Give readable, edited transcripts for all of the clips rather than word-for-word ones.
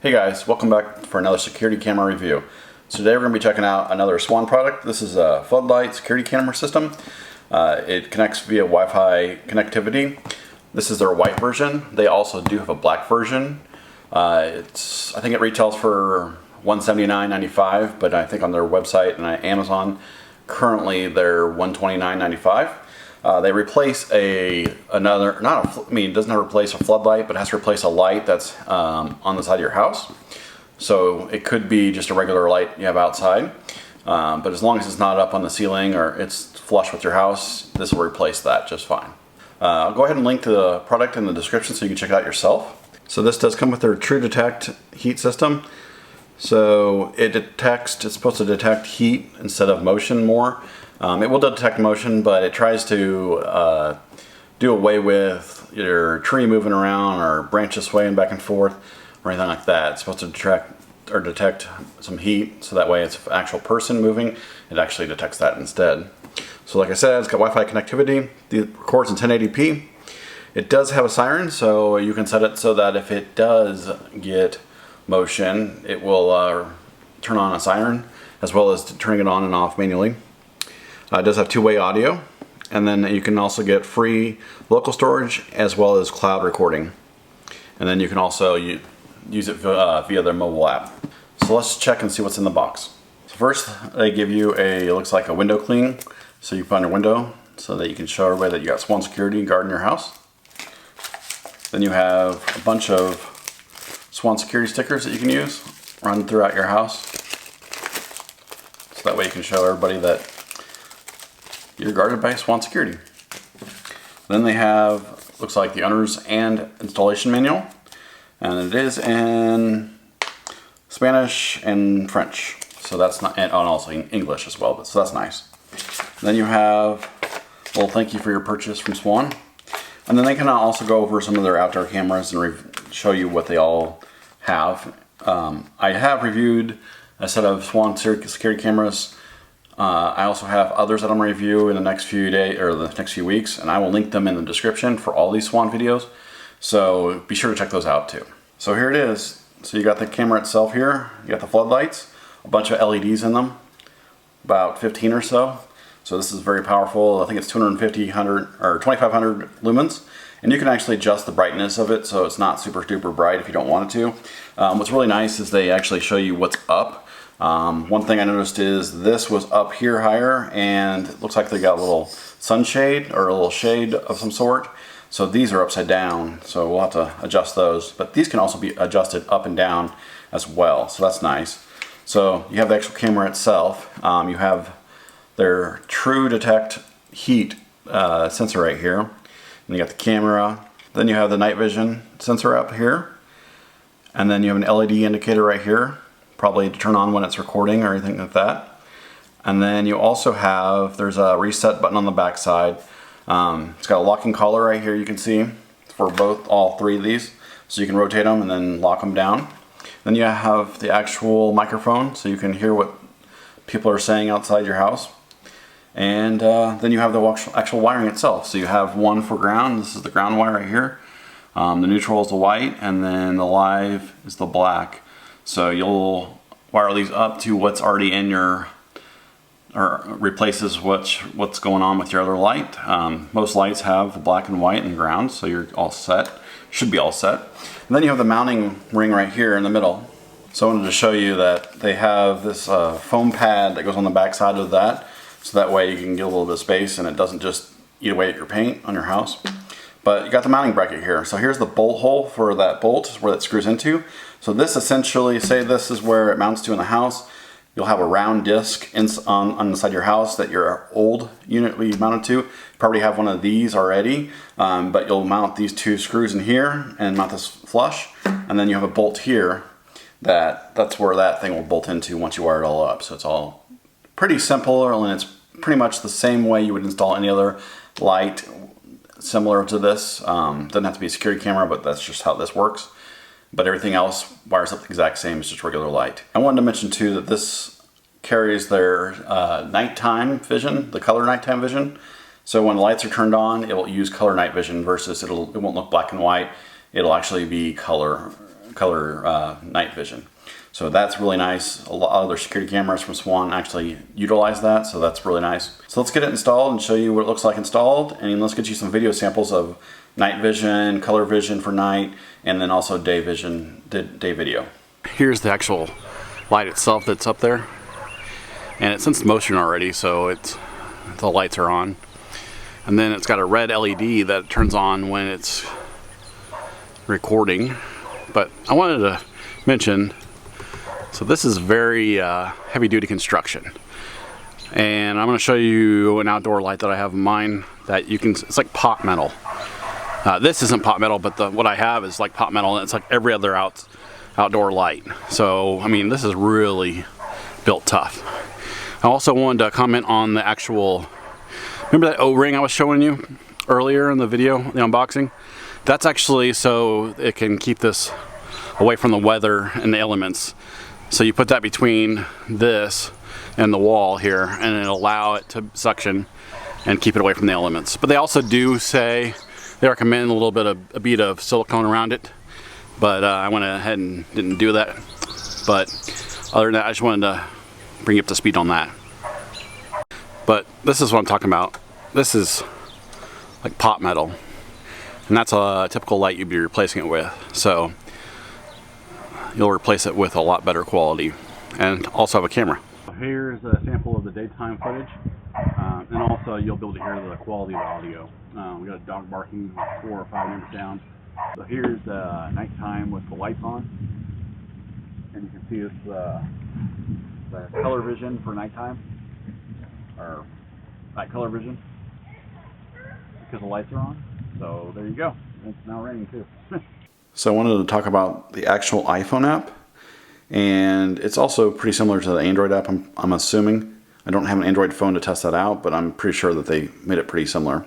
Hey guys, welcome back for another security camera review. So today we're going to be checking out another Swann product. This is a floodlight security camera system. It connects via Wi-Fi connectivity. This is their white version. They also do have a black version. I think it retails for $179.95, but I think on their website and Amazon currently they're $129.95. They replace it doesn't replace a floodlight, but it has to replace a light that's on the side of your house. So it could be just a regular light you have outside, but as long as it's not up on the ceiling or it's flush with your house, this will replace that just fine. I'll go ahead and link to the product in the description so you can check it out yourself. So this does come with their True Detect heat system. So it's supposed to detect heat instead of motion more. It will detect motion, but it tries to do away with your tree moving around or branches swaying back and forth or anything like that. It's supposed to detect some heat, so that way it's an actual person moving, it actually detects that instead. So like I said, it's got Wi-Fi connectivity. It records in 1080p. It does have a siren, so you can set it so that if it does get motion, it will turn on a siren, as well as turning it on and off manually. It does have two-way audio, and then you can also get free local storage as well as cloud recording. And then you can also use it via their mobile app. So let's check and see what's in the box. So first, they give you it looks like a window clean, so you put on your window so that you can show everybody that you got Swann security guard in your house. Then you have a bunch of Swann security stickers that you can use run throughout your house, so that way you can show everybody that you're guarded by Swann security. Then they have, looks like the owner's and installation manual, and it is in Spanish and French. So that's not, and also in English as well, so that's nice. Then you have a little thank you for your purchase from Swann. And then they can also go over some of their outdoor cameras and show you what they all have. I have reviewed a set of Swann security cameras. I also have others that I'm going to review in the next few days or the next few weeks, and I will link them in the description for all these Swann videos. So be sure to check those out too. So here it is. So you got the camera itself here. You got the floodlights, a bunch of LEDs in them, about 15 or so. So this is very powerful. I think it's 2,500 lumens, and you can actually adjust the brightness of it so it's not super duper bright if you don't want it to. What's really nice is they actually show you what's up. One thing I noticed is this was up here higher, and it looks like they got a little sunshade or a little shade of some sort. So these are upside down, so we'll have to adjust those. But these can also be adjusted up and down as well, so that's nice. So you have the actual camera itself. You have their True Detect heat sensor right here. And you got the camera. Then you have the night vision sensor up here. And then you have an LED indicator right here, probably to turn on when it's recording or anything like that. And then you also have, there's a reset button on the back side. It's got a locking collar right here, you can see, for all three of these. So you can rotate them and then lock them down. Then you have the actual microphone, so you can hear what people are saying outside your house. And then you have the actual wiring itself. So you have one for ground. This is the ground wire right here. The neutral is the white, and then the live is the black. So you'll wire these up to what's already in your, or replaces what's going on with your other light. Most lights have the black and white and ground, so you're all set. Should be all set. And then you have the mounting ring right here in the middle. So I wanted to show you that they have this foam pad that goes on the back side of that. So that way you can get a little bit of space and it doesn't just eat away at your paint on your house. But you got the mounting bracket here. So here's the bolt hole for that bolt where that screws into. So this essentially, say this is where it mounts to in the house. You'll have a round disc on the side of your house that your old unit will be mounted to. You probably have one of these already, but you'll mount these two screws in here and mount this flush. And then you have a bolt here that's where that thing will bolt into once you wire it all up. So it's all pretty simple, and it's pretty much the same way you would install any other light similar to this. Doesn't have to be a security camera, but that's just how this works. But everything else wires up the exact same as just regular light. I wanted to mention too that this carries their nighttime vision, the color nighttime vision. So when the lights are turned on, it will use color night vision versus it won't look black and white. It'll actually be color color night vision. So that's really nice. A lot of other security cameras from Swann actually utilize that, so that's really nice. So let's get it installed and show you what it looks like installed, and let's get you some video samples of night vision, color vision for night, and then also day vision, day video. Here's the actual light itself that's up there, and it's sensed motion already, so the lights are on. And then it's got a red LED that turns on when it's recording. But I wanted to mention, so this is very heavy duty construction, and I'm going to show you an outdoor light that I have in mine that you can, it's like pot metal. This isn't pot metal, but what I have is like pot metal, and it's like every other outdoor light. So I mean, this is really built tough. I also wanted to comment on the actual, remember that O-ring I was showing you earlier in the video, the unboxing? That's actually so it can keep this away from the weather and the elements. So you put that between this and the wall here, and it'll allow it to suction and keep it away from the elements. But they also do say, they recommend a bead of silicone around it, but I went ahead and didn't do that. But other than that, I just wanted to bring you up to speed on that. But this is what I'm talking about. This is like pot metal, and that's a typical light you'd be replacing it with. So you'll replace it with a lot better quality, and also have a camera. Here's a sample of the daytime footage, and also you'll be able to hear the quality of the audio. We got a dog barking 4 or 5 minutes down. So here's nighttime with the lights on, and you can see it's the color vision for nighttime, or night color vision, because the lights are on. So there you go. It's now raining too. So I wanted to talk about the actual iPhone app, and it's also pretty similar to the Android app, I'm assuming. I don't have an Android phone to test that out, but I'm pretty sure that they made it pretty similar.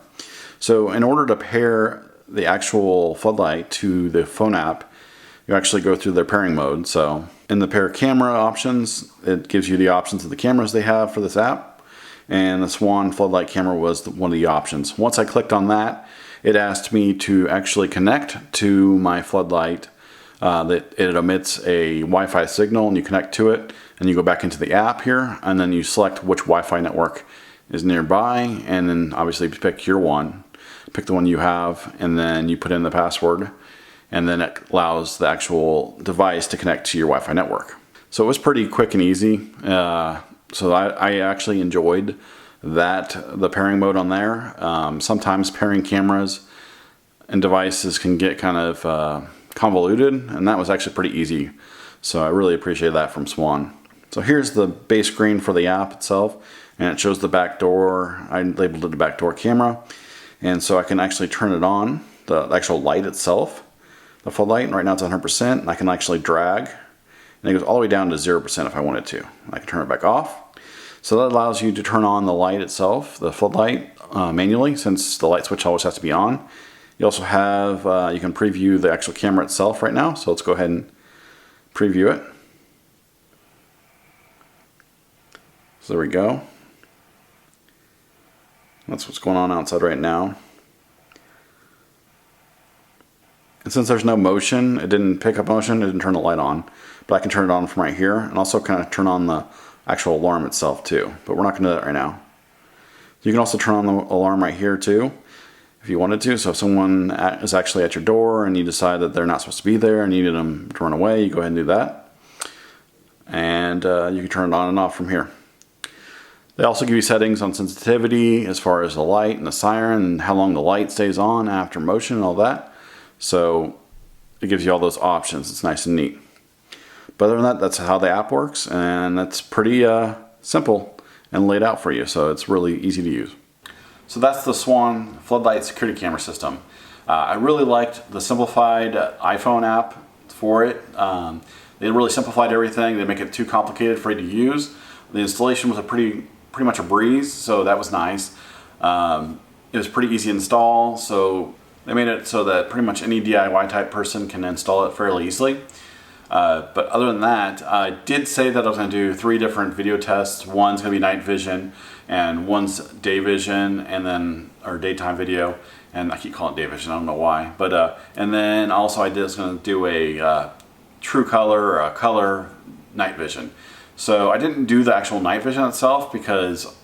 So in order to pair the actual floodlight to the phone app, you actually go through their pairing mode. So in the pair camera options, it gives you the options of the cameras they have for this app, and the Swann Floodlight camera was one of the options. Once I clicked on that, it asked me to actually connect to my floodlight, that it emits a Wi-Fi signal, and you connect to it, and you go back into the app here, and then you select which Wi-Fi network is nearby, and then obviously pick your one, pick the one you have, and then you put in the password, and then it allows the actual device to connect to your Wi-Fi network. So it was pretty quick and easy. So I actually enjoyed the pairing mode on there. Sometimes pairing cameras and devices can get kind of convoluted, and that was actually pretty easy. So I really appreciate that from Swann. So here's the base screen for the app itself, and it shows the back door. I labeled it the back door camera, and so I can actually turn it on, the actual light itself, the floodlight, and right now it's 100%, and I can actually drag, and it goes all the way down to 0% if I wanted to. I can turn it back off. So that allows you to turn on the light itself, the floodlight, manually, since the light switch always has to be on. You also have, you can preview the actual camera itself right now, so let's go ahead and preview it. So there we go. That's what's going on outside right now. And since there's no motion, it didn't pick up motion, it didn't turn the light on. But I can turn it on from right here, and also kind of turn on the actual alarm itself too. But we're not going to do that right now. You can also turn on the alarm right here too, if you wanted to. So if someone is actually at your door and you decide that they're not supposed to be there and you need them to run away, you go ahead and do that. And you can turn it on and off from here. They also give you settings on sensitivity as far as the light and the siren and how long the light stays on after motion and all that. So it gives you all those options. It's nice and neat. But other than that, that's how the app works, and that's pretty simple and laid out for you, so it's really easy to use. So that's the Swann Floodlight security camera system. I really liked the simplified iPhone app for it. They really simplified everything. They make it too complicated for you to use. The installation was pretty much a breeze, so that was nice. It was pretty easy to install, so they made it so that pretty much any DIY type person can install it fairly easily. But other than that, I did say that I was going to do 3 different video tests. One's going to be night vision, and one's day vision, and then or daytime video. And I keep calling it day vision, I don't know why. But and then also I was going to do a true color or color night vision. So I didn't do the actual night vision itself because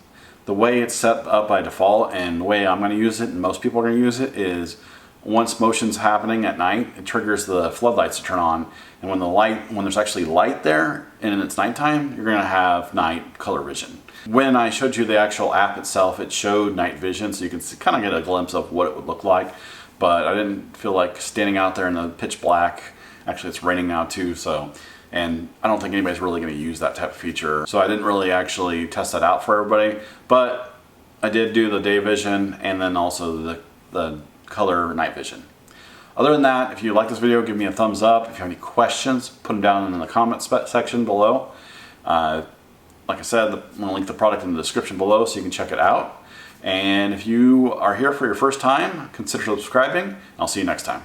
the way it's set up by default and the way I'm going to use it and most people are going to use it is once motion's happening at night, it triggers the floodlights to turn on, and when there's actually light there and it's nighttime, you're going to have night color vision. When I showed you the actual app itself, it showed night vision, so you can kind of get a glimpse of what it would look like, but I didn't feel like standing out there in the pitch black. Actually, it's raining now too, and I don't think anybody's really going to use that type of feature, so I didn't really actually test that out for everybody, but I did do the day vision and then also the color night vision. Other than that, if you like this video, give me a thumbs up. If you have any questions, put them down in the comment section below. Like I said, I'm going to link the product in the description below so you can check it out. And if you are here for your first time, consider subscribing. I'll see you next time.